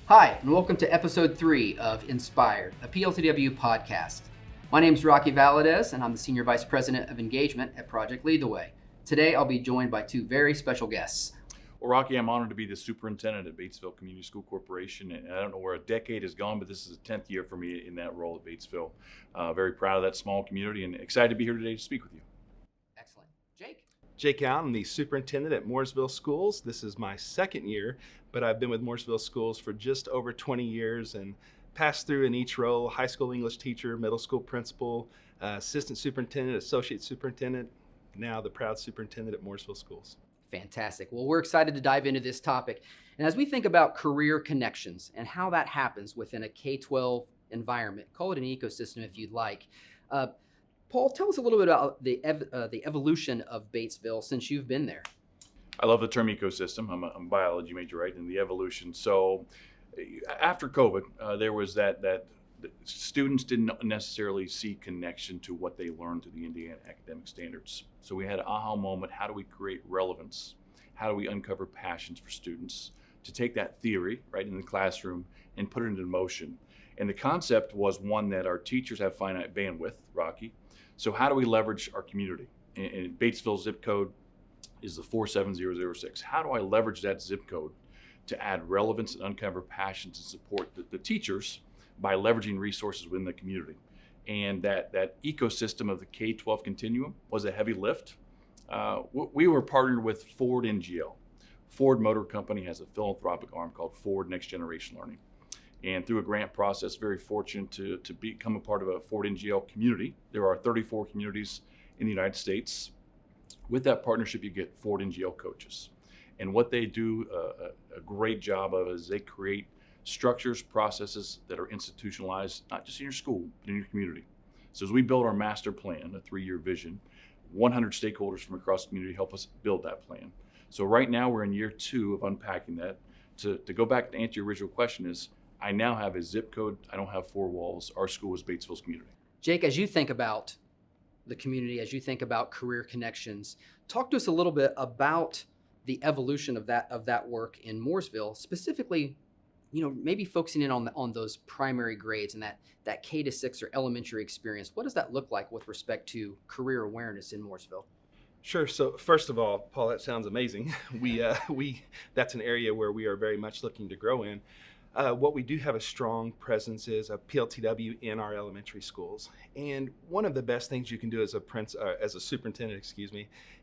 Hi, and welcome to episode 3 of Inspired, a PLTW podcast. My name is Rocky Valadez, and I'm the Senior Vice President of Engagement at Project Lead the Way. Today, I'll be joined by two very special guests. Well, Rocky, I'm honored to be the superintendent at Batesville Community School Corporation, and I don't know where a decade has gone, but this is the 10th year for me in that role at Batesville. Very proud of that small community and excited to be here today to speak with you. Excellent. Jake? Jake Allen, I'm the superintendent at Mooresville Schools. This is my second year, but I've been with Mooresville Schools for just over 20 years and passed through in each role: high school English teacher, middle school principal, assistant superintendent, associate superintendent, now the proud superintendent at Mooresville Schools. Fantastic. Well, we're excited to dive into this topic. And as we think about career connections and how that happens within a K-12 environment, call it an ecosystem if you'd like. Paul, tell us a little bit about the evolution of Batesville since you've been there. I love the term ecosystem. I'm a biology major, right, and the evolution. So after COVID, there was that students didn't necessarily see connection to what they learned through the Indiana academic standards. So we had an aha moment. How do we create relevance? How do we uncover passions for students to take that theory right in the classroom and put it into motion? And the concept was one that our teachers have finite bandwidth, Rocky. So how do we leverage our community? And Batesville zip code is the 47006. How do I leverage that zip code to add relevance and uncover passions and support the teachers by leveraging resources within the community? And that ecosystem of the K-12 continuum was a heavy lift. We were partnered with Ford NGL. Ford Motor Company has a philanthropic arm called Ford Next Generation Learning. And through a grant process, very fortunate to become a part of a Ford NGL community. There are 34 communities in the United States. With that partnership, you get Ford NGL coaches. And what they do a great job of is they create structures, processes that are institutionalized, not just in your school, but in your community. So as we build our master plan, a 3-year vision, 100 stakeholders from across the community help us build that plan. So right now we're in year 2 of unpacking that. To go back to answer your original question is, I now have a zip code. I don't have 4 walls. Our school is Batesville's community. Jake, as you think about the community, as you think about career connections, talk to us a little bit about the evolution of that work in Mooresville, specifically, maybe focusing in on those primary grades and that K-6 or elementary experience. What does that look like with respect to career awareness in Mooresville? Sure. So first of all, Paul, that sounds amazing. That's an area where we are very much looking to grow in. What we do have a strong presence is a PLTW in our elementary schools. And one of the best things you can do as a superintendent,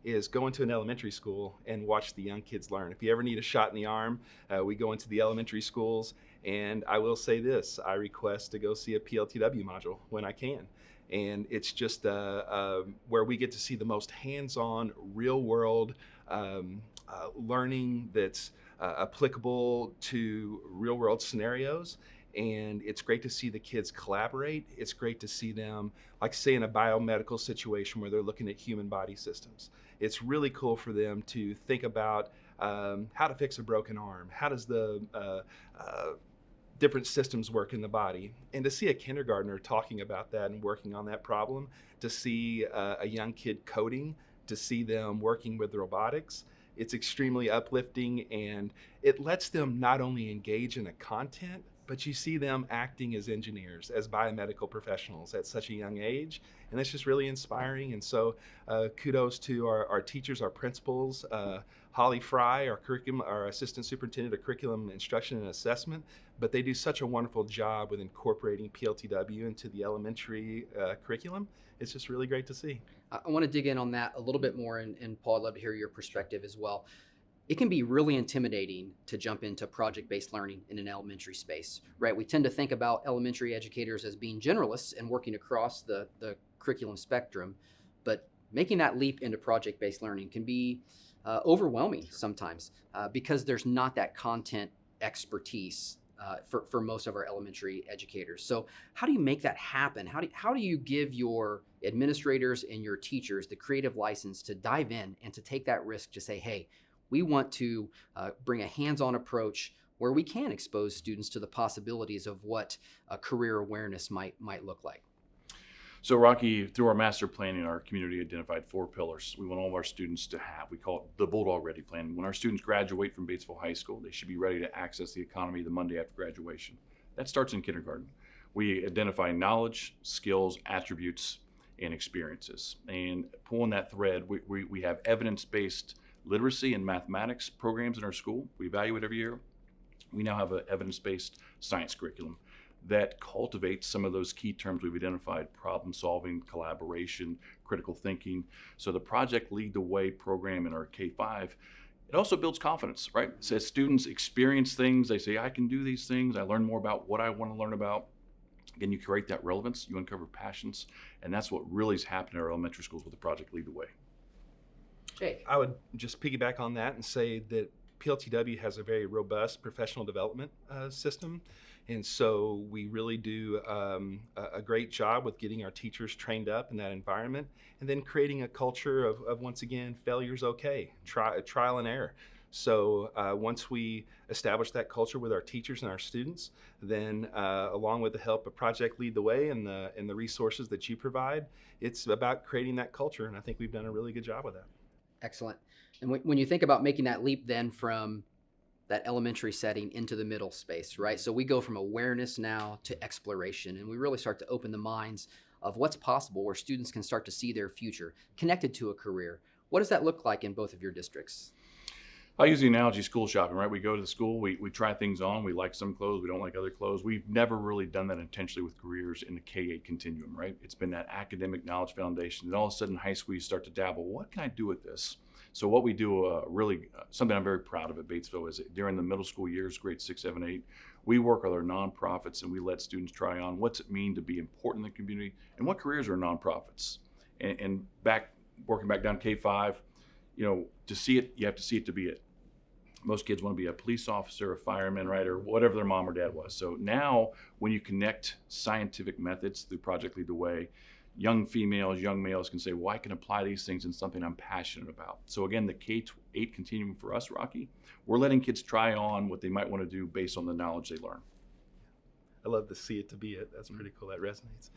is go into an elementary school and watch the young kids learn. If you ever need a shot in the arm, we go into the elementary schools. And I will say this, I request to go see a PLTW module when I can. And it's just where we get to see the most hands-on, real-world learning that's applicable to real world scenarios. And it's great to see the kids collaborate. It's great to see them, like say in a biomedical situation where they're looking at human body systems. It's really cool for them to think about how to fix a broken arm. How does the different systems work in the body? And to see a kindergartner talking about that and working on that problem, to see a young kid coding, to see them working with robotics, it's extremely uplifting, and it lets them not only engage in the content, but you see them acting as engineers, as biomedical professionals at such a young age, and that's just really inspiring. And so kudos to our teachers, our principals, Holly Fry, our assistant superintendent of curriculum instruction and assessment, but they do such a wonderful job with incorporating PLTW into the elementary curriculum. It's just really great to see. I want to dig in on that a little bit more, and Paul, I'd love to hear your perspective as well. It can be really intimidating to jump into project-based learning in an elementary space, right? We tend to think about elementary educators as being generalists and working across the curriculum spectrum, but making that leap into project-based learning can be overwhelming sometimes because there's not that content expertise for most of our elementary educators. So how do you make that happen? How do you give your administrators and your teachers the creative license to dive in and to take that risk to say, hey, we want to bring a hands-on approach where we can expose students to the possibilities of what a career awareness might look like? So Rocky, through our master planning, our community identified 4 pillars we want all of our students to have. We call it the Bulldog Ready Plan. When our students graduate from Batesville High School, they should be ready to access the economy the Monday after graduation. That starts in kindergarten. We identify knowledge, skills, attributes, and experiences. And pulling that thread, we have evidence-based literacy and mathematics programs in our school. We evaluate every year. We now have an evidence-based science curriculum that cultivates some of those key terms we've identified: problem solving, collaboration, critical thinking. So the Project Lead the Way program in our K-5, it also builds confidence, right? So as students experience things, they say, I can do these things, I learn more about what I want to learn about. Again, you create that relevance, you uncover passions, and that's what really is happening in our elementary schools with the Project Lead the Way. Jake. I would just piggyback on that and say that PLTW has a very robust professional development system. And so we really do a great job with getting our teachers trained up in that environment, and then creating a culture of once again, failure's okay, trial and error. So once we establish that culture with our teachers and our students, then along with the help of Project Lead the Way and the resources that you provide, it's about creating that culture. And I think we've done a really good job with that. Excellent. And when you think about making that leap then from that elementary setting into the middle space, right? So we go from awareness now to exploration, and we really start to open the minds of what's possible, where students can start to see their future connected to a career. What does that look like in both of your districts? I use the analogy school shopping, right? We go to the school, we try things on, we like some clothes, we don't like other clothes. We've never really done that intentionally with careers in the K-8 continuum, right? It's been that academic knowledge foundation. And all of a sudden in high school, you start to dabble. What can I do with this? So what we do, something I'm very proud of at Batesville, is during the middle school years, grades 6, 7, 8, we work with our nonprofits and we let students try on what's it mean to be important in the community and what careers are nonprofits. And working back down K-5, to see it, you have to see it to be it. Most kids want to be a police officer, a fireman, right, or whatever their mom or dad was. So now when you connect scientific methods through Project Lead the Way, young females, young males can say, well, I can apply these things in something I'm passionate about. So again, the K-8 continuum for us, Rocky, we're letting kids try on what they might want to do based on the knowledge they learn. I love to see it to be it. That's pretty cool. That resonates.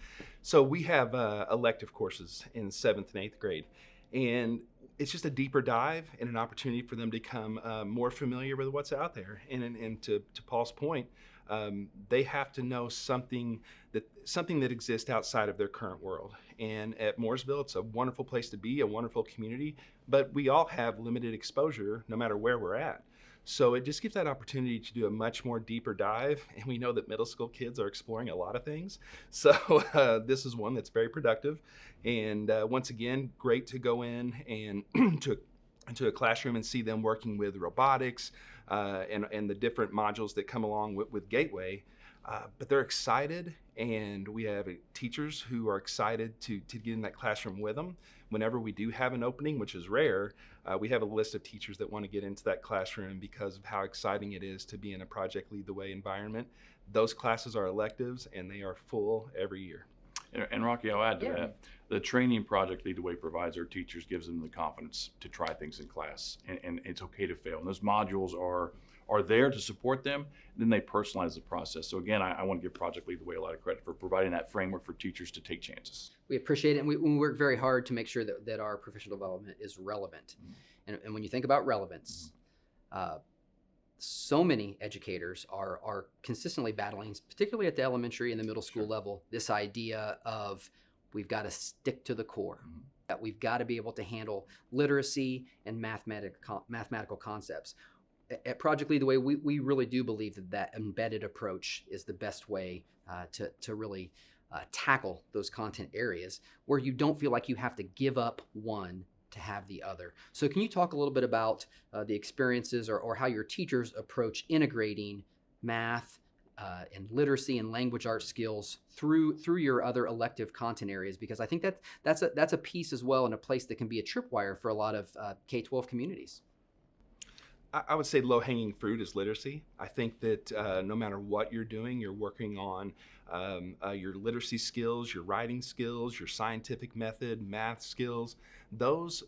So we have elective courses in 7th and 8th grade, and it's just a deeper dive and an opportunity for them to become more familiar with what's out there. And to Paul's point, they have to know something that exists outside of their current world. And at Mooresville, it's a wonderful place to be, a wonderful community, but we all have limited exposure no matter where we're at. So it just gives that opportunity to do a much more deeper dive. And we know that middle school kids are exploring a lot of things. So this is one that's very productive. And once again, great to go in and into a classroom and see them working with robotics and the different modules that come along with Gateway. But they're excited, and we have teachers who are excited to get in that classroom with them. Whenever we do have an opening, which is rare, we have a list of teachers that want to get into that classroom because of how exciting it is to be in a Project Lead the Way environment. Those classes are electives, and they are full every year. And Rocky, I'll add to that. The training Project Lead the Way provides our teachers, gives them the confidence to try things in class, and it's okay to fail. And those modules are there to support them, and then they personalize the process. So again, I want to give Project Lead the Way a lot of credit for providing that framework for teachers to take chances. We appreciate it, and we work very hard to make sure that our professional development is relevant. Mm-hmm. And when you think about relevance, so many educators are consistently battling, particularly at the elementary and the middle school level, this idea of we've got to stick to the core, that we've got to be able to handle literacy and mathematical concepts. At Project Lead the Way, we really do believe that embedded approach is the best way to really tackle those content areas where you don't feel like you have to give up one to have the other. So can you talk a little bit about the experiences or how your teachers approach integrating math and literacy and language arts skills through your other elective content areas? Because I think that's a piece as well, and a place that can be a tripwire for a lot of K-12 communities. I would say low-hanging fruit is literacy. I think that no matter what you're doing, you're working on your literacy skills, your writing skills, your scientific method, math skills. Those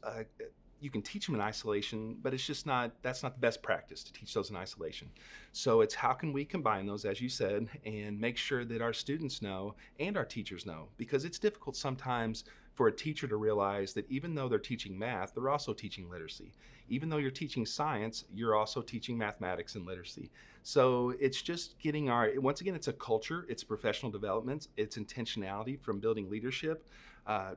you can teach them in isolation, but that's not the best practice to teach those in isolation. So it's how can we combine those, as you said, and make sure that our students know and our teachers know, because it's difficult sometimes for a teacher to realize that even though they're teaching math, they're also teaching literacy. Even though you're teaching science, you're also teaching mathematics and literacy. So it's just getting once again, it's a culture, it's professional development, it's intentionality from building leadership,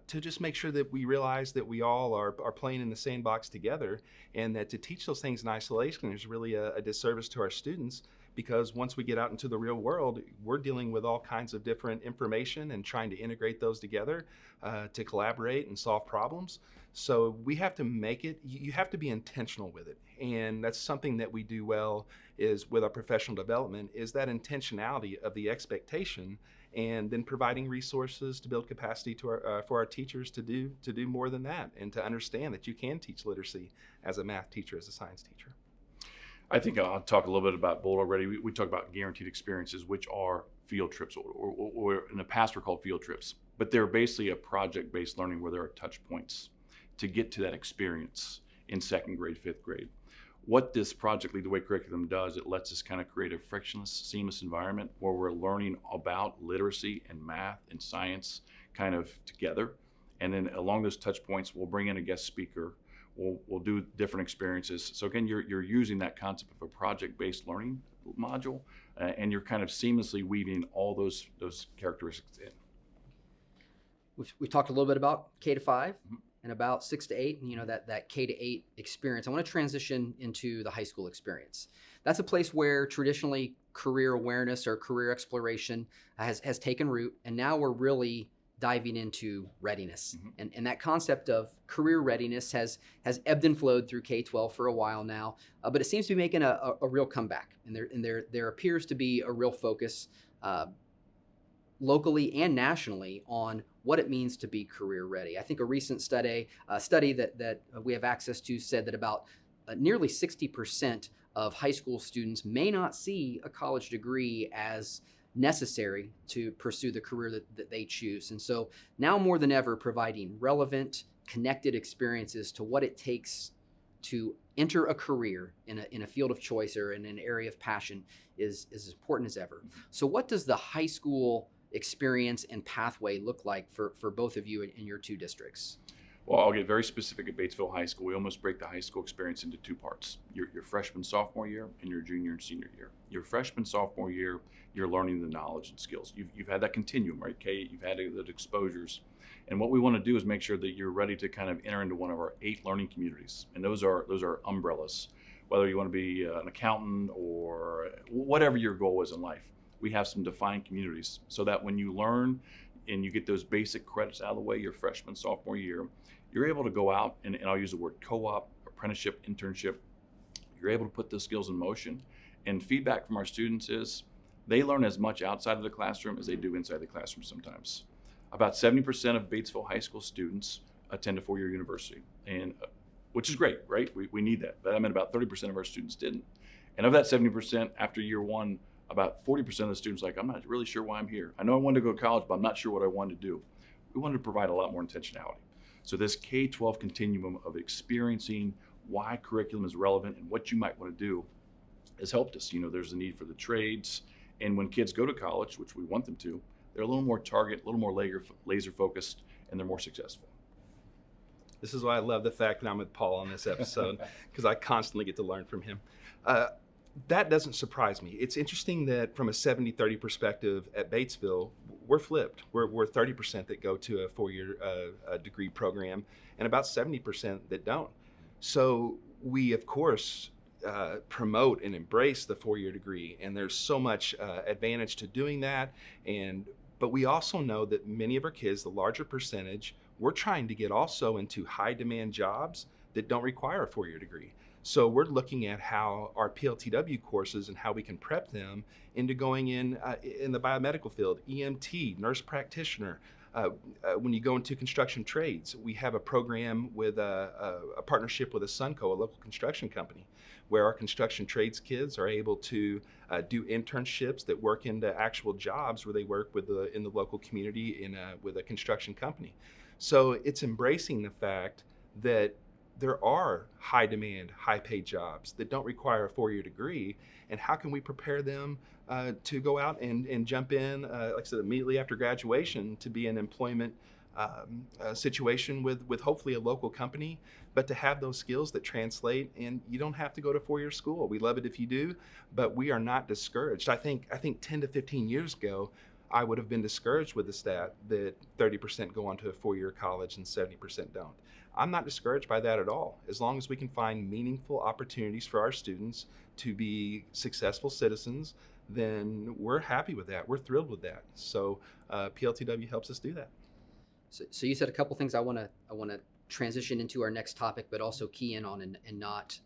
to just make sure that we realize that we all are playing in the same box together, and that to teach those things in isolation is really a disservice to our students, because once we get out into the real world, we're dealing with all kinds of different information and trying to integrate those together to collaborate and solve problems. So we have to you have to be intentional with it. And that's something that we do well is with our professional development, is that intentionality of the expectation, and then providing resources to build capacity for our teachers to do more than that, and to understand that you can teach literacy as a math teacher, as a science teacher. I think I'll talk a little bit about bold already. We talk about guaranteed experiences, which are field trips, or in the past were called field trips, but they're basically a project-based learning where there are touch points to get to that experience in second grade, fifth grade. What this Project Lead the Way curriculum does, it lets us kind of create a frictionless, seamless environment where we're learning about literacy and math and science kind of together. And then along those touch points, we'll bring in a guest speaker. We'll do different experiences. So again, you're using that concept of a project-based learning module, and you're kind of seamlessly weaving all those characteristics in. We talked a little bit about K to 5 and about 6 to 8, and that K to 8 experience. I want to transition into the high school experience. That's a place where traditionally career awareness or career exploration has taken root, and now we're really diving into readiness. And that concept of career readiness has ebbed and flowed through K-12 for a while now, but it seems to be making a real comeback. And there appears to be a real focus locally and nationally on what it means to be career ready. I think a recent study that we have access to said that about nearly 60% of high school students may not see a college degree as necessary to pursue the career that they choose. And so now more than ever, providing relevant, connected experiences to what it takes to enter a career in a field of choice or in an area of passion is as important as ever. So what does the high school experience and pathway look like for both of you in your two districts? Well, I'll get very specific at Batesville High School. We almost break the high school experience into two parts: your freshman, sophomore year, and your junior and senior year. Your freshman, sophomore year, you're learning the knowledge and skills. You've had that continuum, right, Kate? You've had those exposures. And what we want to do is make sure that you're ready to kind of enter into one of our 8 learning communities. And those are umbrellas. Whether you want to be an accountant or whatever your goal is in life, we have some defined communities so that when you learn and you get those basic credits out of the way your freshman, sophomore year, you're able to go out and I'll use the word co-op, apprenticeship, internship. You're able to put those skills in motion. And feedback from our students is they learn as much outside of the classroom as they do inside the classroom sometimes. About 70% of Batesville High School students attend a 4-year university, and which is great, right? We need that. But I mean, about 30% of our students didn't. And of that 70%, after year one, about 40% of the students I'm not really sure why I'm here. I know I wanted to go to college, but I'm not sure what I wanted to do. We wanted to provide a lot more intentionality. So this K-12 continuum of experiencing why curriculum is relevant and what you might want to do has helped us. There's a need for the trades. And when kids go to college, which we want them to, they're a little more target, a little more laser focused, and they're more successful. This is why I love the fact that I'm with Paul on this episode, because I constantly get to learn from him. That doesn't surprise me. It's interesting that from a 70-30 perspective at Batesville, we're flipped. We're 30% that go to a 4-year degree program and about 70% that don't. So we, of course, promote and embrace the 4-year degree, and there's so much advantage to doing that. But we also know that many of our kids, the larger percentage, we're trying to get also into high demand jobs that don't require a 4-year degree. So we're looking at how our PLTW courses and how we can prep them into going in the biomedical field, EMT, nurse practitioner. When you go into construction trades, we have a program with a partnership with a Sunco, a local construction company, where our construction trades kids are able to do internships that work into actual jobs where they work in the local community with a construction company. So it's embracing the fact that there are high demand, high paid jobs that don't require a 4-year degree, and how can we prepare them to go out and jump in, like I said, immediately after graduation to be an employment situation with hopefully a local company, but to have those skills that translate, and you don't have to go to 4-year school. We love it if you do, but we are not discouraged. I think 10 to 15 years ago, I would have been discouraged with the stat that 30% go on to a 4-year college and 70% don't. I'm not discouraged by that at all. As long as we can find meaningful opportunities for our students to be successful citizens, then we're happy with that. We're thrilled with that. So PLTW helps us do that. So you said a couple things I want to transition into our next topic, but also key in on and not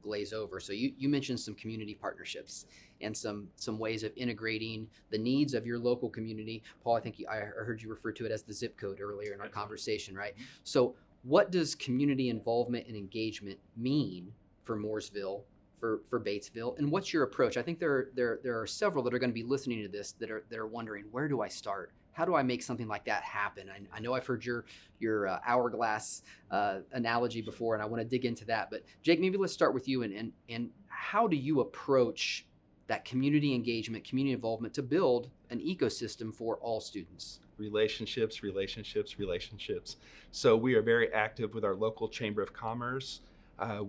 glaze over. So you mentioned some community partnerships and some ways of integrating the needs of your local community. Paul, I think I heard you refer to it as the zip code earlier in our conversation, right? So what does community involvement and engagement mean for Mooresville, for Batesville, and what's your approach? I think there are several that are going to be listening to this that are wondering, where do I start? How do I make something like that happen? I know I've heard your hourglass analogy before, and I want to dig into that. But Jake, maybe let's start with you. And how do you approach that community engagement, community involvement to build an ecosystem for all students? Relationships. So we are very active with our local Chamber of Commerce.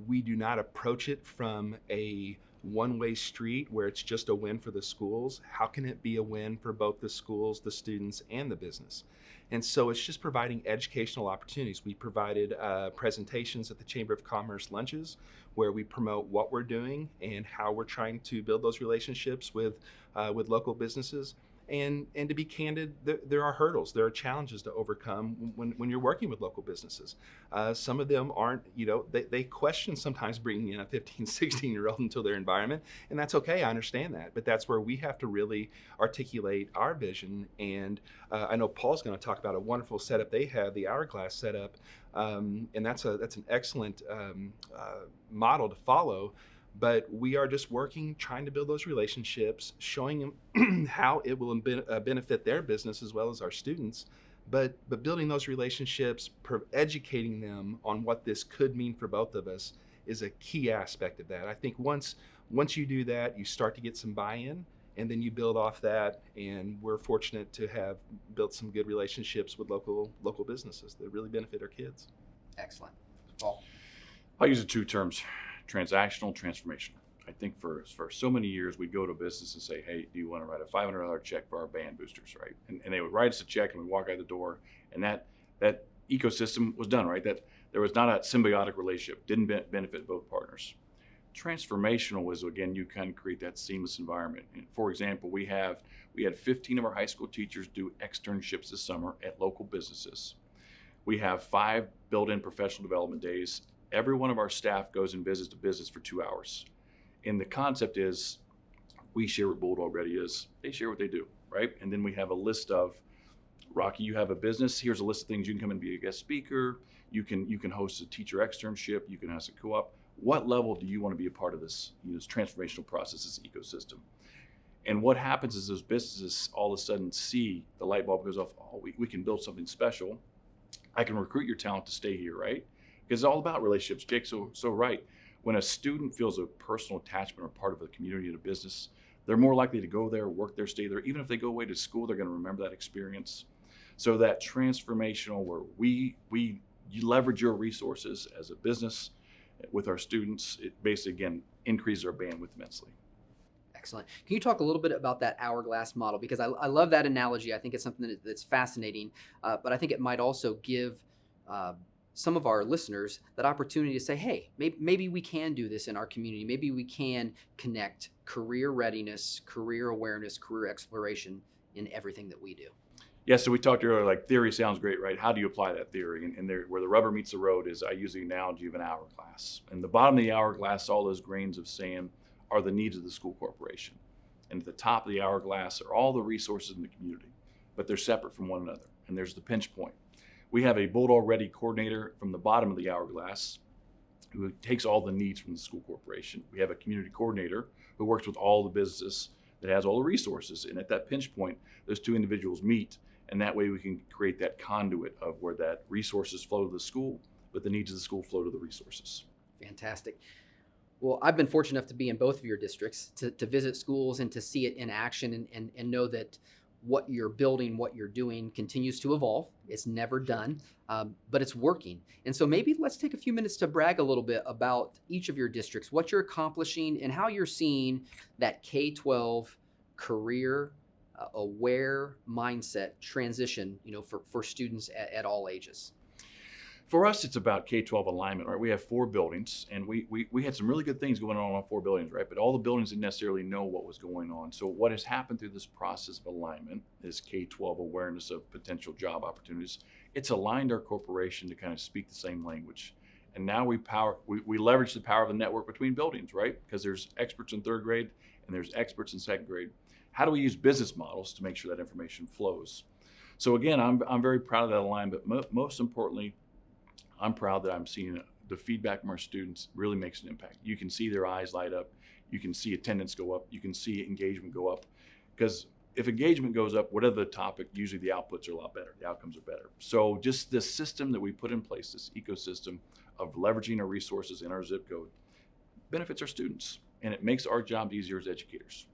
We do not approach it from a one-way street where it's just a win for the schools. How can it be a win for both the schools, the students, and the business? And so it's just providing educational opportunities. We provided presentations at the Chamber of Commerce lunches where we promote what we're doing and how we're trying to build those relationships with local businesses. And to be candid, there are hurdles, there are challenges to overcome when you're working with local businesses. Some of them aren't, they question sometimes bringing in a 15, 16-year-old into their environment, and that's okay, I understand that. But that's where we have to really articulate our vision. And I know Paul's going to talk about a wonderful setup they have, the Hourglass setup, and that's an excellent model to follow. But we are just working, trying to build those relationships, showing them how it will benefit their business as well as our students. But building those relationships, educating them on what this could mean for both of us is a key aspect of that. I think once you do that, you start to get some buy-in, and then you build off that. And we're fortunate to have built some good relationships with local businesses that really benefit our kids. Excellent. Paul? I'll use the two terms. Transactional, transformational. I think for so many years, we'd go to a business and say, hey, do you want to write a $500 check for our band boosters, right? And they would write us a check and we'd walk out the door, and that ecosystem was done, right? That there was not a symbiotic relationship, didn't benefit both partners. Transformational was, again, you kind of create that seamless environment. And for example, we had 15 of our high school teachers do externships this summer at local businesses. We have 5 built-in professional development days. Every one of our staff goes and visits a business for 2 hours. And the concept is we share what Bold already is. They share what they do, right? And then we have a list of, Rocky, you have a business. Here's a list of things. You can come and be a guest speaker. You can host a teacher externship. You can host a co-op. What level do you want to be a part of this transformational process, this ecosystem? And what happens is those businesses all of a sudden see the light bulb goes off. Oh, we can build something special. I can recruit your talent to stay here, right? Because it's all about relationships. Jake's so right. When a student feels a personal attachment or part of a community or a business, they're more likely to go there, work there, stay there. Even if they go away to school, they're going to remember that experience. So that transformational where you leverage your resources as a business with our students, it basically, again, increases our bandwidth immensely. Excellent. Can you talk a little bit about that hourglass model? Because I love that analogy. I think it's something that's fascinating, but I think it might also give some of our listeners that opportunity to say, hey, maybe we can do this in our community. Maybe we can connect career readiness, career awareness, career exploration in everything that we do. Yeah, so we talked earlier, like theory sounds great, right? How do you apply that theory? And there, where the rubber meets the road is I use the analogy of an hourglass. And the bottom of the hourglass, all those grains of sand are the needs of the school corporation. And at the top of the hourglass are all the resources in the community, but they're separate from one another. And there's the pinch point. We have a Bulldog Ready coordinator from the bottom of the hourglass who takes all the needs from the school corporation. We have a community coordinator who works with all the businesses that has all the resources. And at that pinch point, those two individuals meet. And that way we can create that conduit of where that resources flow to the school, but but the needs of the school flow to the resources. Fantastic. Well, I've been fortunate enough to be in both of your districts, to visit schools and to see it in action, and know that what you're building, what you're doing continues to evolve. It's never done, but it's working. And so maybe let's take a few minutes to brag a little bit about each of your districts, what you're accomplishing, and how you're seeing that K-12 career aware mindset transition, for students at all ages. For us, it's about K-12 alignment, right? We have 4 buildings, and we had some really good things going on all 4 buildings, right? But all the buildings didn't necessarily know what was going on. So what has happened through this process of alignment, this K-12 awareness of potential job opportunities, it's aligned our corporation to kind of speak the same language. And now we leverage the power of the network between buildings, right? Because there's experts in 3rd grade and there's experts in 2nd grade. How do we use business models to make sure that information flows? So again, I'm very proud of that alignment, but most importantly, I'm proud that I'm seeing the feedback from our students really makes an impact. You can see their eyes light up. You can see attendance go up. You can see engagement go up. Because if engagement goes up, whatever the topic, usually the outputs are a lot better. The outcomes are better. So just this system that we put in place, this ecosystem of leveraging our resources in our zip code, benefits our students. And it makes our jobs easier as educators.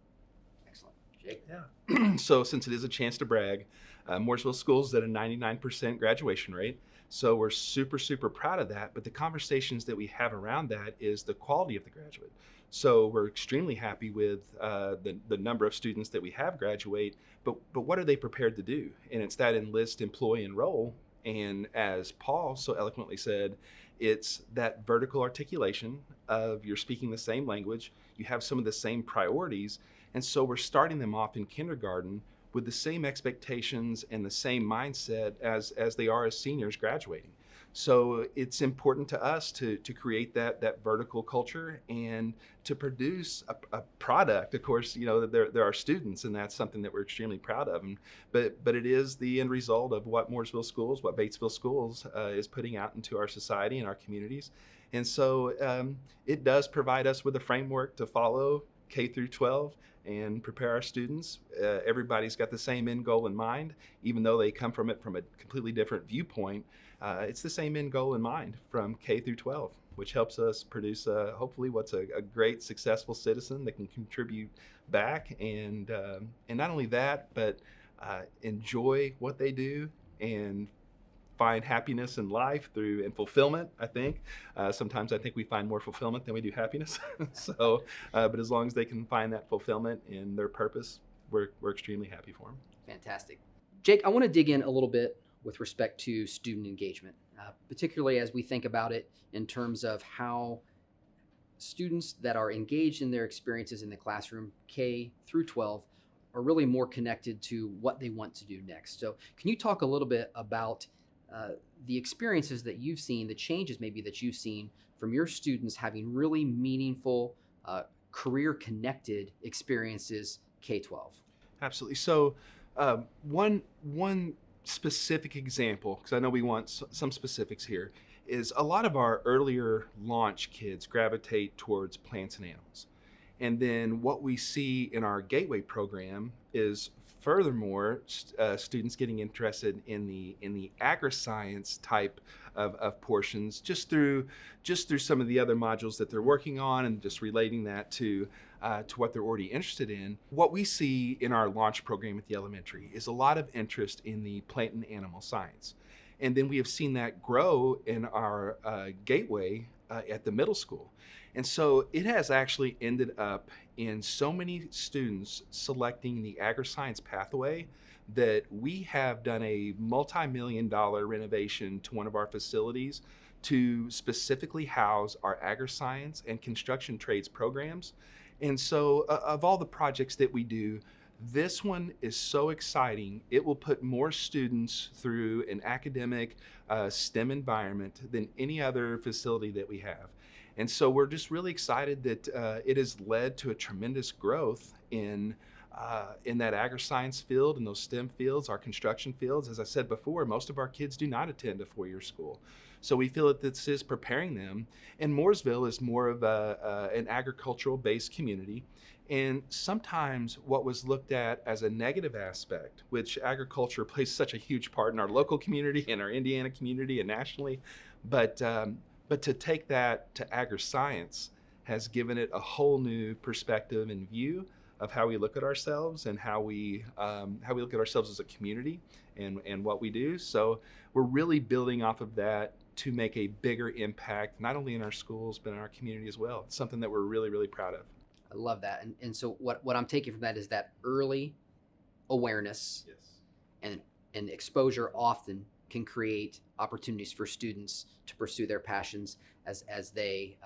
Excellent. Jake? Yeah. So since it is a chance to brag, Mooresville Schools at a 99% graduation rate. So we're super, super proud of that. But the conversations that we have around that is the quality of the graduate. So we're extremely happy with the number of students that we have graduate, but what are they prepared to do? And it's that enlist, employ, enroll. And as Paul so eloquently said, it's that vertical articulation of you're speaking the same language, you have some of the same priorities. And so we're starting them off in kindergarten with the same expectations and the same mindset as they are as seniors graduating. So it's important to us to create that vertical culture and to produce a product. Of course, there are students, and that's something that we're extremely proud of. But it is the end result of what Mooresville Schools, what Batesville Schools is putting out into our society and our communities. And so it does provide us with a framework to follow K through 12 and prepare our students. Everybody's got the same end goal in mind, even though they come from it from a completely different viewpoint. It's the same end goal in mind from K through 12, which helps us produce hopefully what's a great, successful citizen that can contribute back, and not only that, but enjoy what they do and find happiness in life and fulfillment. I think sometimes I think we find more fulfillment than we do happiness. So, but as long as they can find that fulfillment in their purpose, we're extremely happy for them. Fantastic. Jake, I want to dig in a little bit with respect to student engagement, particularly as we think about it in terms of how students that are engaged in their experiences in the classroom, K through 12, are really more connected to what they want to do next. So can you talk a little bit about the experiences that you've seen, the changes maybe that you've seen from your students having really meaningful, career-connected experiences K-12? Absolutely. So one specific example, because I know we want some specifics here, is a lot of our earlier launch kids gravitate towards plants and animals. And then what we see in our Gateway program is furthermore students getting interested in the agri-science type of portions just through some of the other modules that they're working on, and just relating that to what they're already interested in. What we see in our launch program at the elementary is a lot of interest in the plant and animal science. And then we have seen that grow in our Gateway at the middle school. And so it has actually ended up in so many students selecting the agri-science pathway that we have done a multi-million-dollar renovation to one of our facilities to specifically house our agri-science and construction trades programs. And so of all the projects that we do, this one is so exciting. It will put more students through an academic STEM environment than any other facility that we have. And so we're just really excited that it has led to a tremendous growth in that agri-science field and those STEM fields, our construction fields. As I said before, most of our kids do not attend a four-year school. So we feel that this is preparing them. And Mooresville is more of an agricultural-based community. And sometimes what was looked at as a negative aspect, which agriculture plays such a huge part in our local community, in our Indiana community, and nationally, But to take that to agri-science has given it a whole new perspective and view of how we look at ourselves and how we look at ourselves as a community and what we do. So we're really building off of that to make a bigger impact, not only in our schools, but in our community as well. It's something that we're really, really proud of. I love that. And so what I'm taking from that is that early awareness and exposure often can create opportunities for students to pursue their passions as they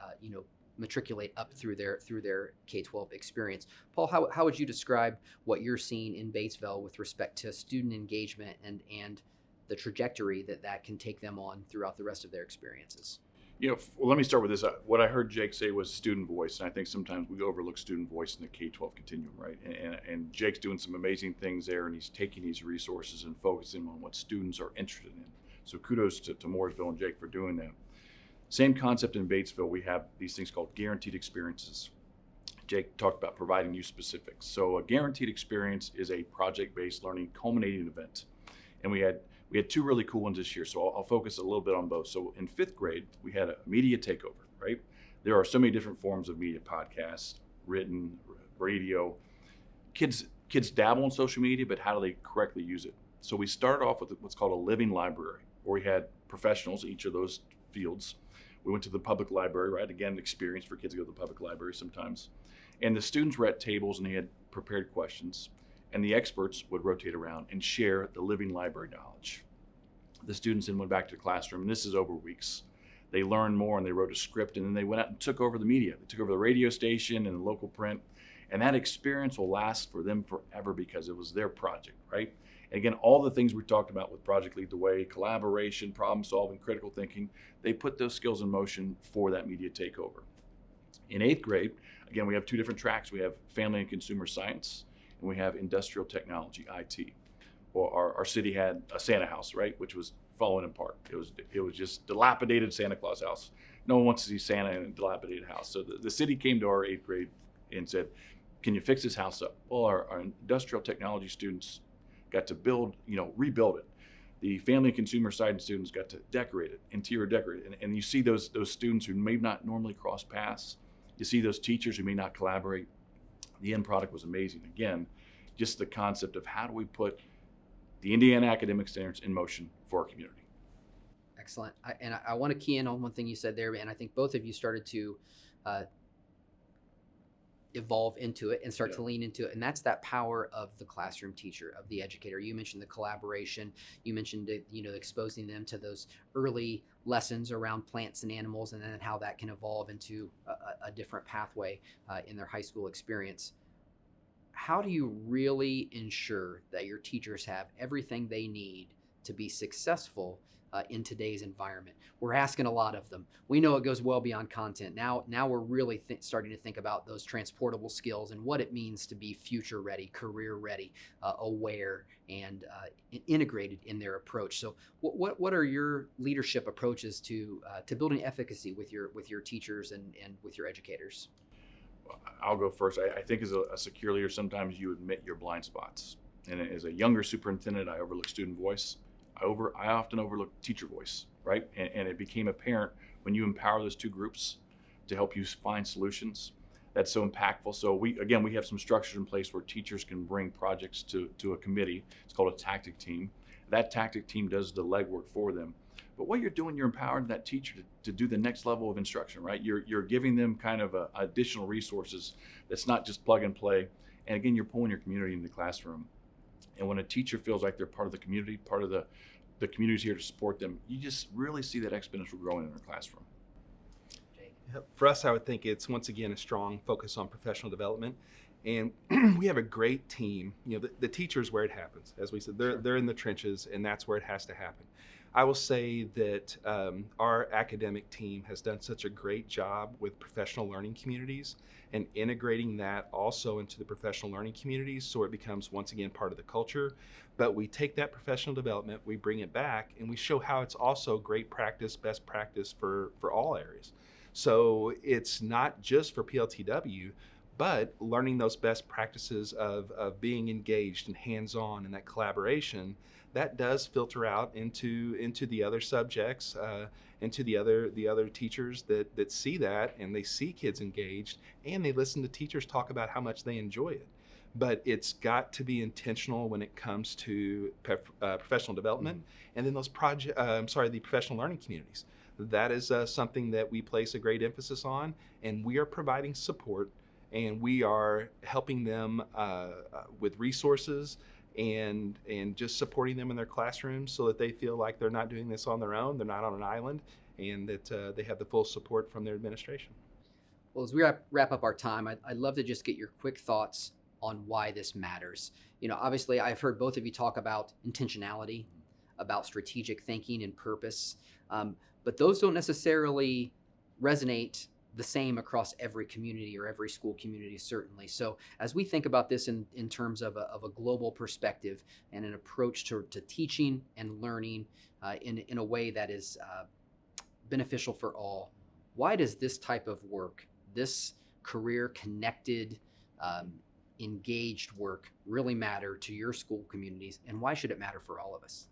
matriculate up through their K-12 experience. Paul, how would you describe what you're seeing in Batesville with respect to student engagement and the trajectory that can take them on throughout the rest of their experiences? Let me start with this. What I heard Jake say was student voice, and I think sometimes we overlook student voice in the K-12 continuum, right? And Jake's doing some amazing things there, and he's taking these resources and focusing on what students are interested in. So kudos to Mooresville and Jake for doing that. Same concept in Batesville. We have these things called guaranteed experiences. Jake talked about providing you specifics. So a guaranteed experience is a project-based learning culminating event, and we had two really cool ones this year, so I'll focus a little bit on both. So in 5th grade, we had a media takeover, right? There are so many different forms of media: podcasts, written, radio. Kids dabble in social media, but how do they correctly use it? So we started off with what's called a living library, where we had professionals in each of those fields. We went to the public library, right? Again, an experience for kids to go to the public library sometimes. And the students were at tables and they had prepared questions, and the experts would rotate around and share the living library knowledge. The students then went back to the classroom, and this is over weeks. They learned more and they wrote a script, and then they went out and took over the media. They took over the radio station and the local print, and that experience will last for them forever because it was their project, right? And again, all the things we talked about with Project Lead the Way, collaboration, problem solving, critical thinking, they put those skills in motion for that media takeover. In 8th grade, again, we have two different tracks. We have family and consumer science, and we have industrial technology, IT. Well, our city had a Santa house, right, which was falling apart. It was just dilapidated Santa Claus house. No one wants to see Santa in a dilapidated house. So the city came to our 8th grade and said, can you fix this house up? Well, our industrial technology students got to rebuild it. The family and consumer science students got to decorate it, interior decorate it. And you see those students who may not normally cross paths. You see those teachers who may not collaborate. The end product was amazing. Again, just the concept of how do we put the Indiana academic standards in motion for our community. Excellent. I want to key in on one thing you said there, and I think both of you started to evolve into it and start to lean into it, and that's that power of the classroom teacher, of the educator. You mentioned the collaboration. You mentioned exposing them to those early lessons around plants and animals, and then how that can evolve into a different pathway in their high school experience. How do you really ensure that your teachers have everything they need to be successful in today's environment? We're asking a lot of them. We know it goes well beyond content. Now we're really starting to think about those transportable skills and what it means to be future ready, career ready, aware, and integrated in their approach. So what are your leadership approaches to building efficacy with your teachers and with your educators? I'll go first. I think as a secure leader, sometimes you admit your blind spots. And as a younger superintendent, I overlook student voice. I often overlook teacher voice, right? And it became apparent when you empower those two groups to help you find solutions. That's so impactful. So we have some structures in place where teachers can bring projects to a committee. It's called a tactic team. That tactic team does the legwork for them. But what you're doing, you're empowering that teacher to do the next level of instruction, right? You're giving them kind of additional resources that's not just plug and play. And again, you're pulling your community into the classroom. And when a teacher feels like they're part of the community, part of the community's here to support them, you just really see that exponential growing in their classroom. For us, I would think it's, once again, a strong focus on professional development. And we have a great team. The teacher's where it happens. As we said, they're in the trenches, and that's where it has to happen. I will say that our academic team has done such a great job with professional learning communities and integrating that also into the professional learning communities, so it becomes, once again, part of the culture. But we take that professional development, we bring it back, and we show how it's also great practice, best practice for all areas. So it's not just for PLTW, but learning those best practices of being engaged and hands-on and that collaboration, that does filter out into the other subjects, into the other teachers that see that, and they see kids engaged, and they listen to teachers talk about how much they enjoy it. But it's got to be intentional when it comes to professional development, and then those the professional learning communities. That is something that we place a great emphasis on, and we are providing support, and we are helping them with resources and just supporting them in their classrooms so that they feel like they're not doing this on their own, they're not on an island, and that they have the full support from their administration. Well, as we wrap up our time, I'd love to just get your quick thoughts on why this matters. Obviously, I've heard both of you talk about intentionality, about strategic thinking and purpose, but those don't necessarily resonate the same across every community or every school community, certainly. So as we think about this in terms of a global perspective and an approach to teaching and learning in a way that is beneficial for all, why does this type of work, this career-connected, engaged work really matter to your school communities, and why should it matter for all of us?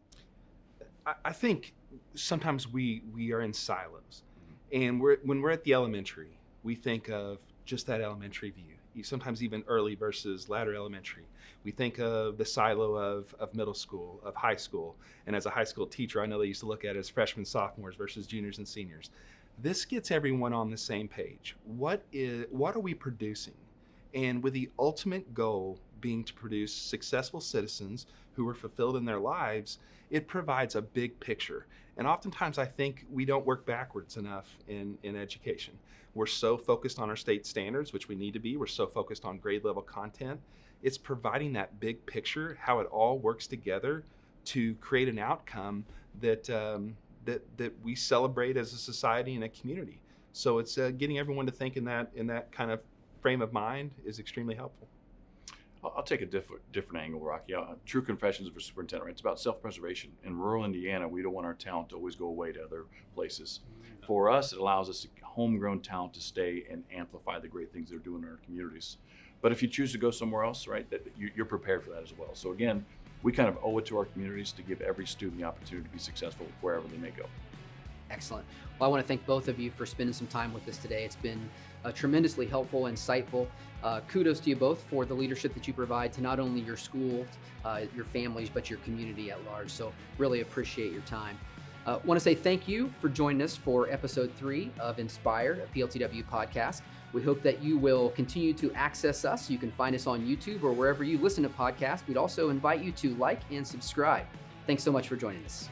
I think sometimes we are in silos, and when we're at the elementary, we think of just that elementary view. Sometimes even early versus latter elementary. We think of the silo of middle school, of high school, and as a high school teacher, I know they used to look at it as freshmen, sophomores versus juniors and seniors. This gets everyone on the same page. What are we producing? And with the ultimate goal being to produce successful citizens who are fulfilled in their lives, it provides a big picture. And oftentimes I think we don't work backwards enough in education. We're so focused on our state standards, which we need to be. We're so focused on grade level content. It's providing that big picture, how it all works together to create an outcome that we celebrate as a society and a community. So it's getting everyone to think in that kind of frame of mind is extremely helpful. I'll take a different angle, Rocky. True confessions of a superintendent, right? It's about self-preservation. In rural Indiana, we don't want our talent to always go away to other places. For us, it allows us homegrown talent to stay and amplify the great things they're doing in our communities. But if you choose to go somewhere else, right, that you're prepared for that as well. So again, we kind of owe it to our communities to give every student the opportunity to be successful wherever they may go. Excellent. Well, I want to thank both of you for spending some time with us today. It's been tremendously helpful, insightful. Kudos to you both for the leadership that you provide to not only your school, your families, but your community at large. So really appreciate your time. Want to say thank you for joining us for episode 3 of Inspire, a PLTW podcast. We hope that you will continue to access us. You can find us on YouTube or wherever you listen to podcasts. We'd also invite you to like and subscribe. Thanks so much for joining us.